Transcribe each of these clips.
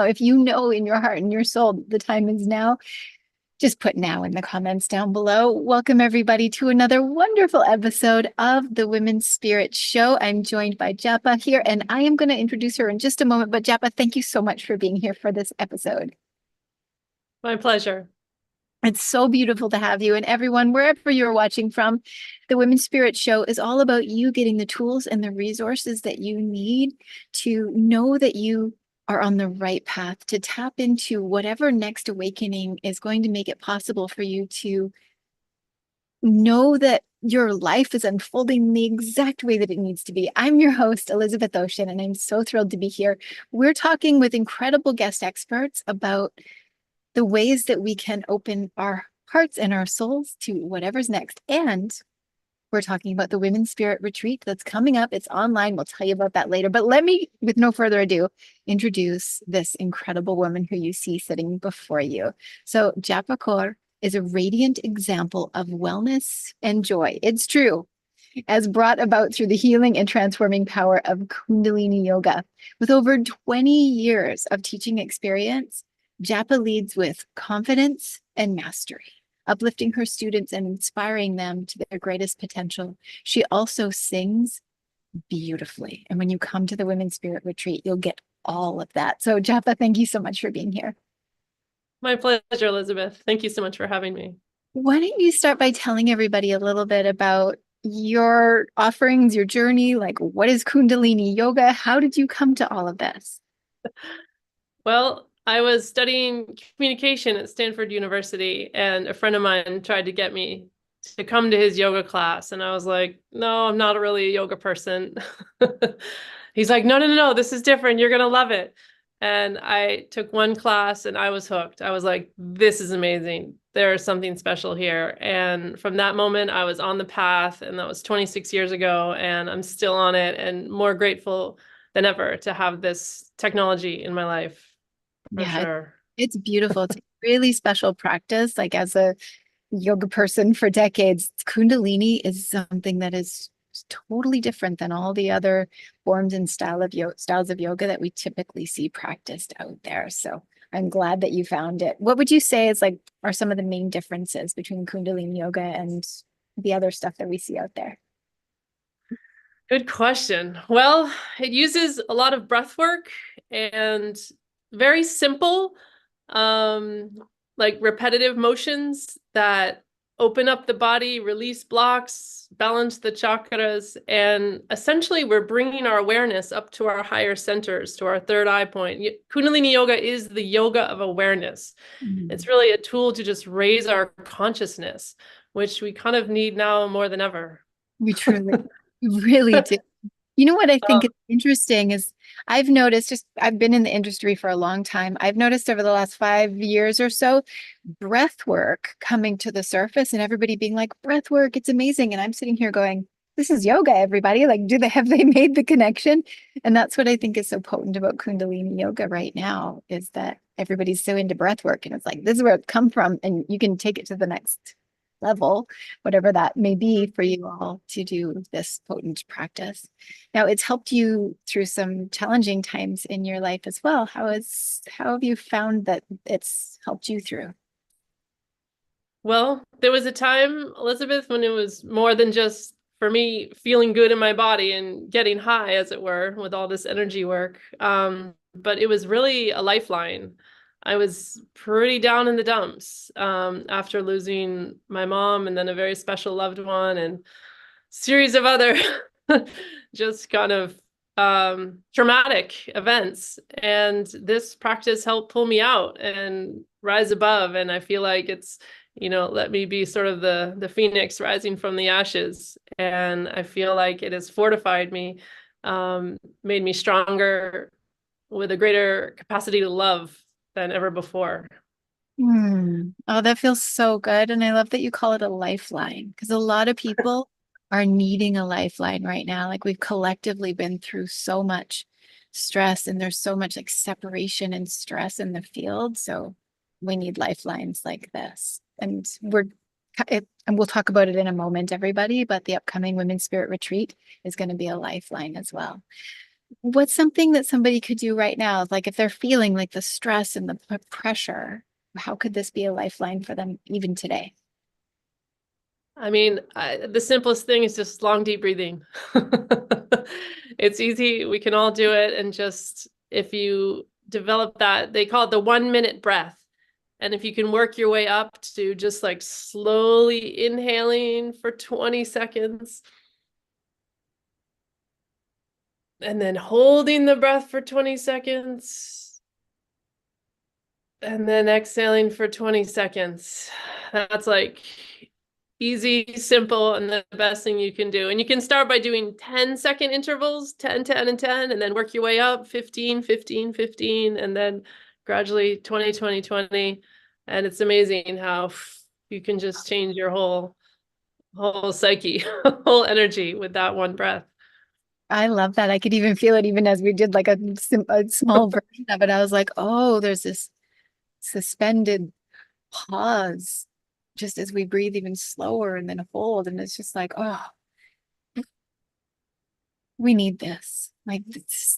If you know in your heart and your soul the time is now, just put now in the comments down below. Welcome everybody to another wonderful episode of the Women's Spirit Show. I'm joined by Japa here, and I am going to introduce her in just a moment. But Japa, thank you so much for being here for this episode. My pleasure. It's so beautiful to have you, and everyone, wherever you're watching from, the Women's Spirit Show is all about you getting the tools and the resources that you need to know that you are on the right path, to tap into whatever next awakening is going to make it possible for you to know that your life is unfolding the exact way that it needs to be. I'm your host, Elizabeth Ocean, and I'm so thrilled to be here. We're talking with incredible guest experts about the ways that we can open our hearts and our souls to whatever's next. And we're talking about the Women's Spirit Retreat that's coming up. It's online. We'll tell you about that later. But let me, with no further ado, introduce this incredible woman who you see sitting before you. So Japa Kaur is a radiant example of wellness and joy. It's true, as brought about through the healing and transforming power of Kundalini Yoga. With over 20 years of teaching experience, Japa leads with confidence and mastery, uplifting her students and inspiring them to their greatest potential. She also sings beautifully. And when you come to the Women's Spirit Retreat, you'll get all of that. So Japa, thank you so much for being here. My pleasure, Elizabeth. Thank you so much for having me. Why don't you start by telling everybody a little bit about your offerings, your journey, like what is Kundalini Yoga? How did you come to all of this? Well, I was studying communication at Stanford University, and a friend of mine tried to get me to come to his yoga class. And I was like, no, I'm not really a yoga person. He's like, no, no, no, no, this is different. You're going to love it. And I took one class and I was hooked. I was like, this is amazing. There's something special here. And from that moment, I was on the path, and that was 26 years ago. And I'm still on it, and more grateful than ever to have this technology in my life, for Yeah, sure. it's beautiful. It's a really special practice. Like as a yoga person for decades, Kundalini is something that is totally different than all the other forms and styles of yoga that we typically see practiced out there. So I'm glad that you found it. What would you say is like are some of the main differences between Kundalini yoga and the other stuff that we see out there? Good question. Well, it uses a lot of breath work and very simple, um, like repetitive motions that open up the body, release blocks, balance the chakras. And essentially, we're bringing our awareness up to our higher centers, to our third eye point. Kundalini Yoga is the yoga of awareness. Mm. It's really a tool to just raise our consciousness, which we kind of need now more than ever. We truly, really do. You know what I think is interesting is I've noticed just I've been in the industry for a long time. I've noticed over the last 5 years or so, breath work coming to the surface and everybody being like, breath work, it's amazing. And I'm sitting here going, this is yoga, everybody. Like, have they made the connection? And that's what I think is so potent about Kundalini yoga right now is that everybody's so into breath work. And it's like, this is where it's come from. And you can take it to the next level, whatever that may be for you all to do this potent practice. Now, it's helped you through some challenging times in your life as well. How have you found that it's helped you through? Well, there was a time, Elizabeth, when it was more than just for me feeling good in my body and getting high, as it were, with all this energy work. But it was really a lifeline. I was pretty down in the dumps after losing my mom and then a very special loved one and series of other just kind of traumatic events. And this practice helped pull me out and rise above. And I feel like it's, let me be sort of the phoenix rising from the ashes. And I feel like it has fortified me, made me stronger with a greater capacity to love than ever before. Oh, that feels so good. And I love that you call it a lifeline because a lot of people are needing a lifeline right now. Like we've collectively been through so much stress and there's so much like separation and stress in the field. So we need lifelines like this. And we'll talk about it in a moment, everybody, but the upcoming Women's Spirit Retreat is going to be a lifeline as well. What's something that somebody could do right now? Like if they're feeling like the stress and the pressure, how could this be a lifeline for them even today? I mean, the simplest thing is just long, deep breathing. It's easy. We can all do it. And just if you develop that, they call it the 1 minute breath. And if you can work your way up to just like slowly inhaling for 20 seconds and then holding the breath for 20 seconds and then exhaling for 20 seconds. That's like easy, simple, and the best thing you can do. And you can start by doing 10-second intervals, 10, 10, and 10, and then work your way up 15, 15, 15, and then gradually 20, 20, 20. And it's amazing how you can just change your whole psyche, whole energy with that one breath. I love that. I could even feel it even as we did like a small version of it. I was like, oh, there's this suspended pause just as we breathe even slower and then hold. And it's just like, oh, we need this. Like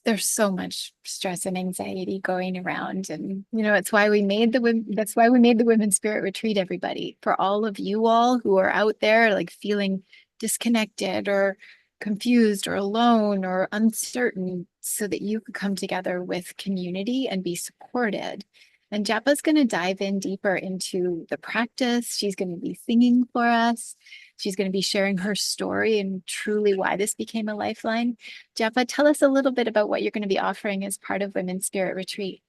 there's so much stress and anxiety going around. And it's why we made the women, that's why we made the Women's Spirit Retreat, everybody. For all of you all who are out there like feeling disconnected or confused or alone or uncertain, so that you could come together with community and be supported. And Japa's going to dive in deeper into the practice. She's going to be singing for us. She's going to be sharing her story and truly why this became a lifeline. Japa, tell us a little bit about what you're going to be offering as part of Women's Spirit Retreat.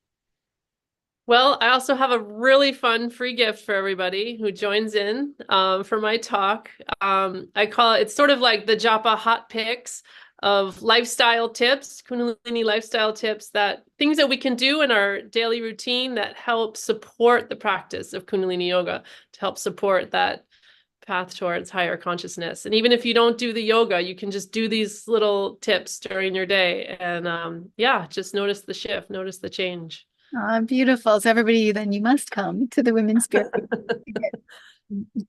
Well, I also have a really fun free gift for everybody who joins in for my talk. I call it, it's sort of like the Japa hot picks of lifestyle tips, Kundalini lifestyle tips, that things that we can do in our daily routine that help support the practice of Kundalini Yoga, to help support that path towards higher consciousness. And even if you don't do the yoga, you can just do these little tips during your day. And yeah, just notice the shift, notice the change. Beautiful. So everybody, then you must come to the Women's Spirit to get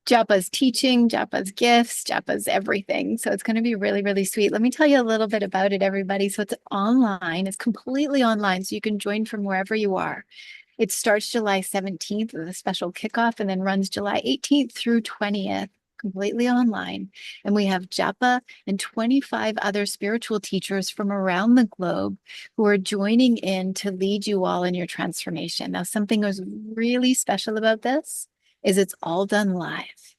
Japa's teaching, Japa's gifts, Japa's everything. So it's going to be really, really sweet. Let me tell you a little bit about it, everybody. So it's online. It's completely online. So you can join from wherever you are. It starts July 17th with a special kickoff and then runs July 18th through 20th, completely online. And we have Japa and 25 other spiritual teachers from around the globe who are joining in to lead you all in your transformation. Now, something was really special about this is it's all done live.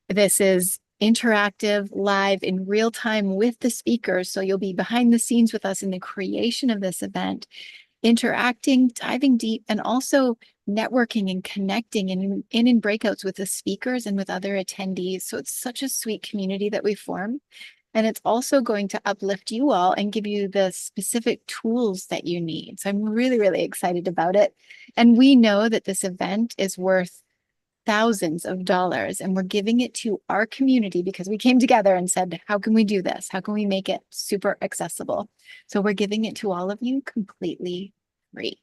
This is interactive, live, in real time with the speakers. So you'll be behind the scenes with us in the creation of this event, interacting, diving deep, and also networking and connecting in breakouts with the speakers and with other attendees. So it's such a sweet community that we form. And it's also going to uplift you all and give you the specific tools that you need. So I'm really, really excited about it. And we know that this event is worth thousands of dollars, and we're giving it to our community because we came together and said, how can we do this? How can we make it super accessible? So we're giving it to all of you completely free.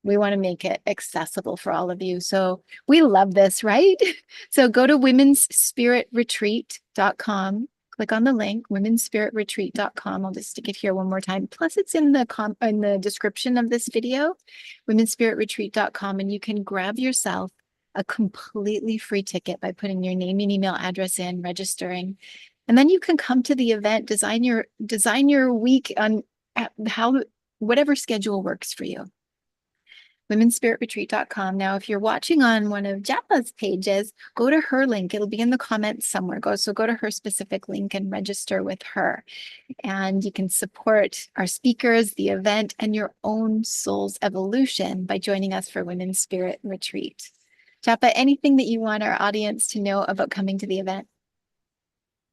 We want to make it accessible for all of you. So we love this, right? So go to womensspiritretreat.com. Click on the link, womensspiritretreat.com. I'll just stick it here one more time. Plus, it's in the description of this video, womensspiritretreat.com, and you can grab yourself a completely free ticket by putting your name and email address in, registering, and then you can come to the event, design your week on how whatever schedule works for you. Womensspiritretreat.com. Now, if you're watching on one of Japa's pages, go to her link. It'll be in the comments somewhere. Go to her specific link and register with her. And you can support our speakers, the event, and your own soul's evolution by joining us for Women's Spirit Retreat. Japa, anything that you want our audience to know about coming to the event?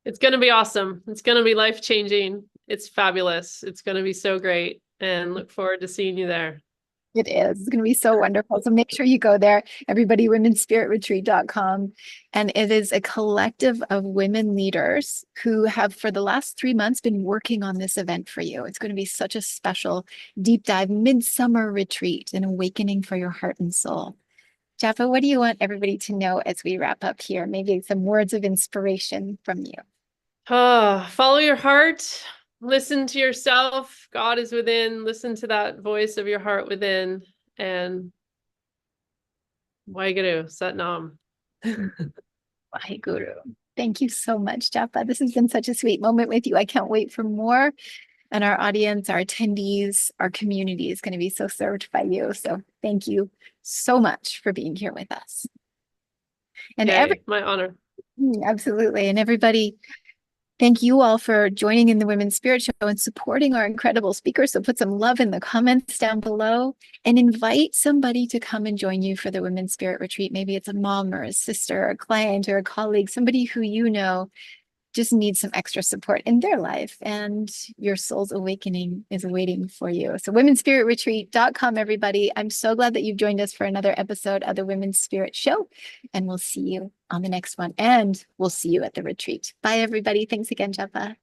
It's going to be awesome. It's going to be life-changing. It's fabulous. It's going to be so great, and look forward to seeing you there. It is. It's going to be so wonderful. So make sure you go there, everybody, womensspiritretreat.com. And it is a collective of women leaders who have, for the last 3 months, been working on this event for you. It's going to be such a special deep dive midsummer retreat, an awakening for your heart and soul. Japa, what do you want everybody to know as we wrap up here? Maybe some words of inspiration from you. Follow your heart. listen to yourself. God is within. Listen to that voice of your heart within, and Waheguru, Sat Nam. Waheguru. Thank you so much, Japa. This has been such a sweet moment with you. I can't wait for more. And our audience, our attendees, our community is going to be so served by you. So thank you so much for being here with us. And Yay, my honor. absolutely. And everybody, thank you all for joining in the Women's Spirit Show and supporting our incredible speakers. So put some love in the comments down below and invite somebody to come and join you for the Women's Spirit Retreat. Maybe it's a mom or a sister or a client or a colleague, somebody who you know just needs some extra support in their life, and your soul's awakening is waiting for you. So womenspiritretreat.com, everybody. I'm so glad that you've joined us for another episode of the Women's Spirit Show, and we'll see you on the next one, and we'll see you at the retreat. Bye, everybody. Thanks again, Japa.